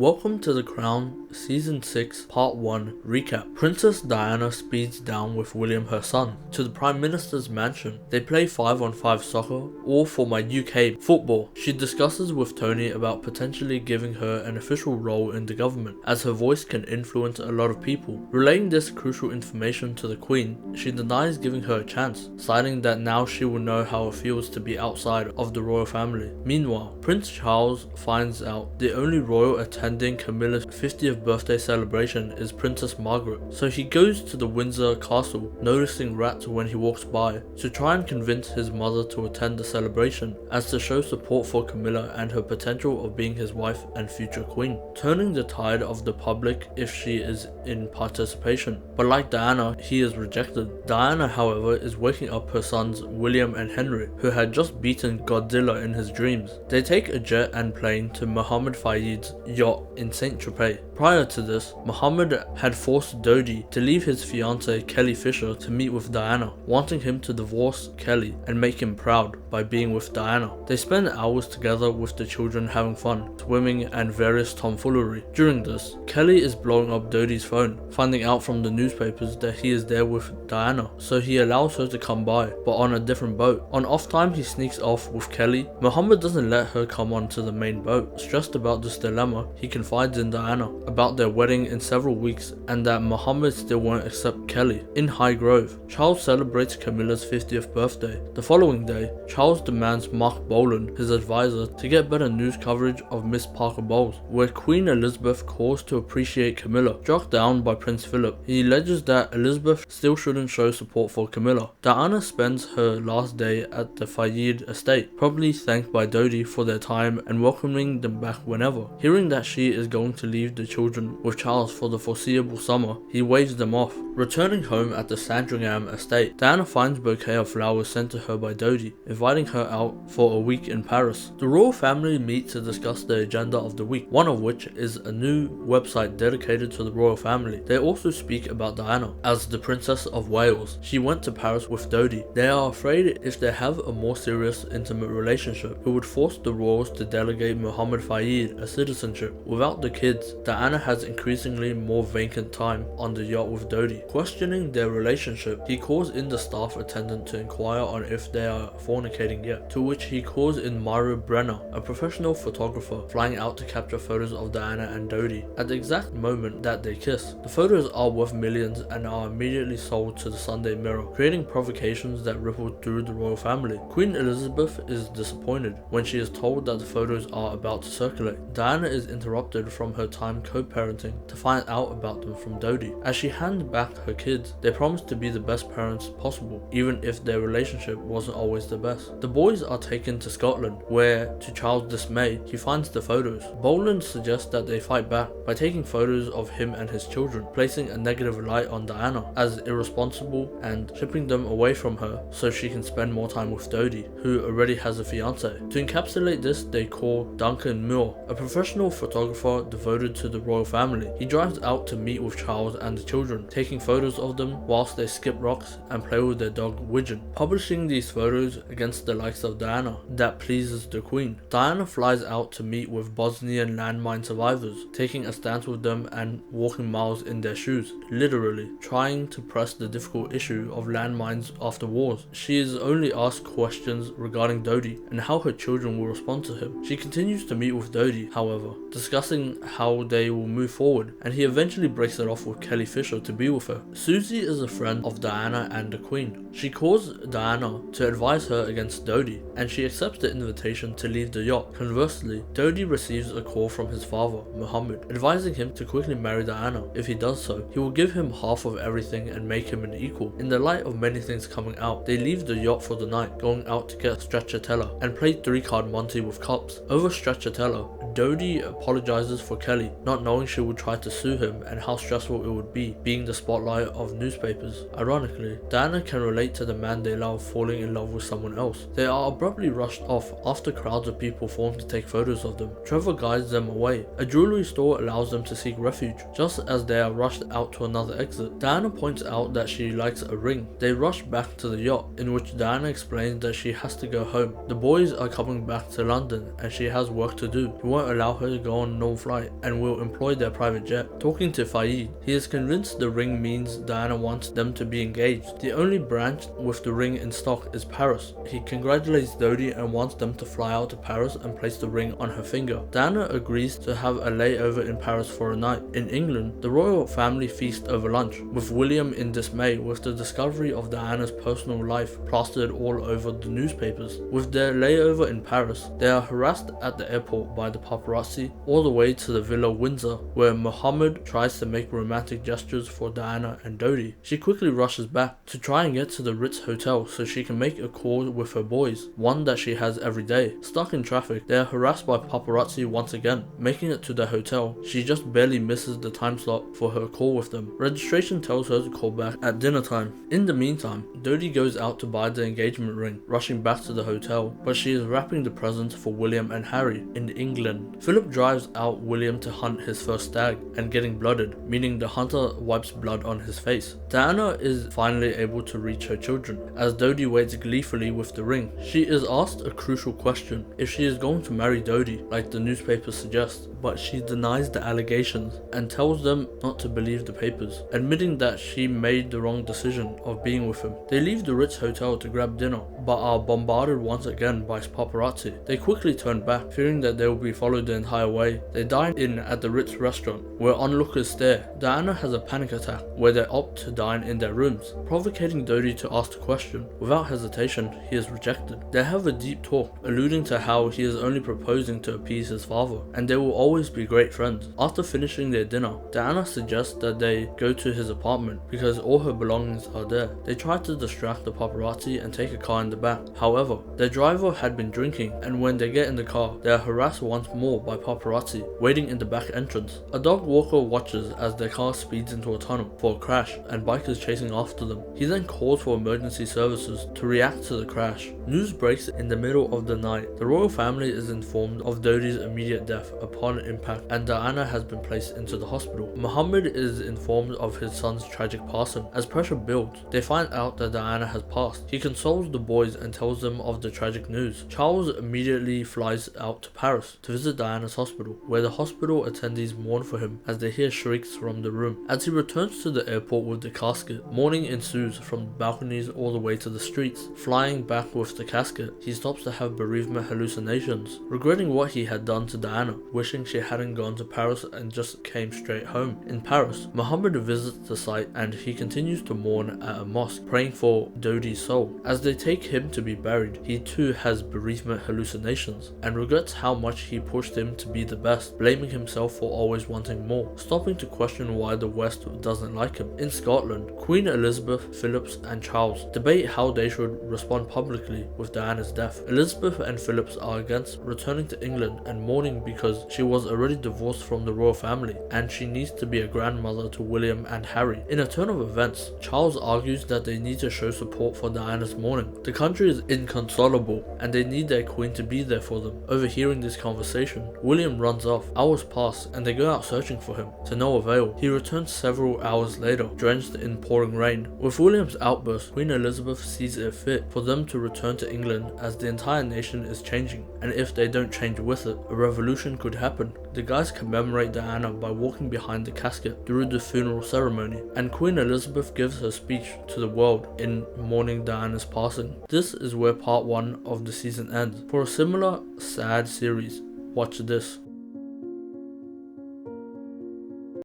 Welcome to The Crown Season 6 Part 1 Recap. Princess Diana speeds down with William her son to the Prime Minister's mansion. They play 5-on-5 soccer, all for my UK football. She discusses with Tony about potentially giving her an official role in the government, as her voice can influence a lot of people. Relaying this crucial information to the Queen, she denies giving her a chance, citing that now she will know how it feels to be outside of the royal family. Meanwhile, Prince Charles finds out the only royal attending Camilla's 50th birthday celebration is Princess Margaret, so he goes to the Windsor castle, noticing rats when he walks by, to try and convince his mother to attend the celebration, as to show support for Camilla and her potential of being his wife and future queen, turning the tide of the public if she is in participation. But like Diana, he is rejected. Diana, however, is waking up her sons William and Henry, who had just beaten Godzilla in his dreams. They take a jet and plane to Mohammed Fayed's yacht in Saint-Tropez. Prior to this, Mohammed had forced Dodi to leave his fiancée Kelly Fisher to meet with Diana, wanting him to divorce Kelly and make him proud by being with Diana. They spend hours together with the children having fun, swimming and various tomfoolery. During this, Kelly is blowing up Dodi's phone, finding out from the newspapers that he is there with Diana, so he allows her to come by, but on a different boat. On off time, he sneaks off with Kelly. Mohammed doesn't let her come onto the main boat. Stressed about this dilemma, he confides in Diana about their wedding in several weeks and that Mohammed still won't accept Kelly. In Highgrove, Charles celebrates Camilla's 50th birthday. The following day, Charles demands Mark Bolan, his advisor, to get better news coverage of Miss Parker Bowles, where Queen Elizabeth calls to appreciate Camilla. Struck down by Prince Philip, he alleges that Elizabeth still shouldn't show support for Camilla. Diana spends her last day at the Fayed estate, probably thanked by Dodi for their time and welcoming them back whenever. Hearing that she is going to leave the children with Charles for the foreseeable summer, he waves them off. Returning home at the Sandringham estate, Diana finds a bouquet of flowers sent to her by Dodi, inviting her out for a week in Paris. The royal family meet to discuss the agenda of the week, one of which is a new website dedicated to the royal family. They also speak about Diana as the Princess of Wales. She went to Paris with Dodi. They are afraid if they have a more serious, intimate relationship, it would force the royals to delegate Mohammed Fayed a citizenship. Without the kids, Diana has increasingly more vacant time on the yacht with Dodi. Questioning their relationship, he calls in the staff attendant to inquire on if they are fornicating yet, to which he calls in Myra Brenner, a professional photographer, flying out to capture photos of Diana and Dodi at the exact moment that they kiss. The photos are worth millions and are immediately sold to the Sunday Mirror, creating provocations that rippled through the royal family. Queen Elizabeth is disappointed when she is told that the photos are about to circulate. Diana is interrupted from her time co-parenting to find out about them from Dodi. As she hands back her kids, they promise to be the best parents possible, even if their relationship wasn't always the best. The boys are taken to Scotland, where, to Charles' dismay, he finds the photos. Boland suggests that they fight back by taking photos of him and his children, placing a negative light on Diana as irresponsible and shipping them away from her so she can spend more time with Dodi, who already has a fiance. To encapsulate this, they call Duncan Moore, a professional photographer devoted to the royal family. He drives out to meet with Charles and the children, taking photos of them whilst they skip rocks and play with their dog Widgeon, publishing these photos against the likes of Diana. That pleases the Queen. Diana flies out to meet with Bosnian landmine survivors, taking a stance with them and walking miles in their shoes, literally trying to press the difficult issue of landmines after wars. She is only asked questions regarding Dodi and how her children will respond to him. She continues to meet with Dodi, however, discussing how they will move forward, and he eventually breaks it off with Kelly Fisher to be with her. Susie is a friend of Diana and the Queen. She calls Diana to advise her against Dodi, and she accepts the invitation to leave the yacht. Conversely, Dodi receives a call from his father, Mohammed, advising him to quickly marry Diana. If he does so, he will give him half of everything and make him an equal. In the light of many things coming out, they leave the yacht for the night, going out to get stracciatella and play 3-card Monty with cups. Over stracciatella, Dodi apologizes for Kelly, not knowing she would try to sue him and how stressful it would be, being the spotlight spotlight of newspapers. Ironically, Diana can relate to the man they love falling in love with someone else. They are abruptly rushed off after crowds of people form to take photos of them. Trevor guides them away. A jewelry store allows them to seek refuge, just as they are rushed out to another exit. Diana points out that she likes a ring. They rush back to the yacht, in which Diana explains that she has to go home. The boys are coming back to London and she has work to do. He won't allow her to go on no flight and will employ their private jet. Talking to Faid, he is convinced the ring means Diana wants them to be engaged. The only branch with the ring in stock is Paris. He congratulates Dodie and wants them to fly out to Paris and place the ring on her finger. Diana agrees to have a layover in Paris for a night. In England, the royal family feast over lunch, with William in dismay with the discovery of Diana's personal life plastered all over the newspapers. With their layover in Paris, they are harassed at the airport by the paparazzi all the way to the Villa Windsor, where Mohammed tries to make romantic gestures for Diana and Dodie. She quickly rushes back to try and get to the Ritz Hotel so she can make a call with her boys, one that she has every day. Stuck in traffic, they are harassed by paparazzi once again. Making it to the hotel, she just barely misses the time slot for her call with them. Registration tells her to call back at dinner time. In the meantime, Dodie goes out to buy the engagement ring, rushing back to the hotel, but she is wrapping the presents for William and Harry in England. Philip drives out William to hunt his first stag and getting blooded, meaning the hunter wipes blood on his face. Diana is finally able to reach her children, as Dodie waits gleefully with the ring. She is asked a crucial question, if she is going to marry Dodie, like the newspapers suggest, but she denies the allegations and tells them not to believe the papers, admitting that she made the wrong decision of being with him. They leave the Ritz Hotel to grab dinner, but are bombarded once again by paparazzi. They quickly turn back, fearing that they will be followed the entire way. They dine in at the Ritz restaurant, where onlookers stare. Diana has a panic attack, where they opt to dine in their rooms, provocating Dodie to ask the question. Without hesitation, he is rejected. They have a deep talk, alluding to how he is only proposing to appease his father, and they will always be great friends. After finishing their dinner, Diana suggests that they go to his apartment because all her belongings are there. They try to distract the paparazzi and take a car in the back. However, their driver had been drinking, and when they get in the car, they are harassed once more by paparazzi waiting in the back entrance. A dog walker watches as their car speeds into a tunnel for a crash and bikers chasing after them. He then calls for emergency services to react to the crash. News breaks in the middle of the night. The royal family is informed of Dodie's immediate death upon impact, and Diana has been placed into the hospital. Mohammed is informed of his son's tragic passing. As pressure builds, they find out that Diana has passed. He consoles the boys and tells them of the tragic news. Charles immediately flies out to Paris to visit Diana's hospital, where the hospital attendees mourn for him as they hear shrieks from the room. As he returns to the airport with the casket, mourning ensues from the balconies all the way to the streets. Flying back with the casket, he stops to have bereavement hallucinations, regretting what he had done to Diana, wishing she hadn't gone to Paris and just came straight home. In Paris, Mohammed visits the site and he continues to mourn at a mosque, praying for Dodie's soul. As they take him to be buried, he too has bereavement hallucinations and regrets how much he pushed him to be the best, blaming himself for always wanting more, stopping to question why the West doesn't like him. In Scotland, Queen Elizabeth, Phillips and Charles debate how they should respond publicly with Diana's death. Elizabeth and Phillips are against returning to England and mourning because she was already divorced from the royal family and she needs to be a grandmother to William and Harry. In a turn of events, Charles argues that they need to show support for Diana's mourning. The country is inconsolable and they need their queen to be there for them. Overhearing this conversation, William runs off. Hours pass and they go out searching for him. To no avail. He returns several hours later, drenched in pouring rain. With William's outburst, Queen Elizabeth sees it fit for them to return to England as the entire nation is changing, and if they don't change with it, a revolution could happen. The guys commemorate Diana by walking behind the casket through the funeral ceremony, and Queen Elizabeth gives her speech to the world in mourning Diana's passing. This is where part 1 of the season ends. For a similar sad series, watch this.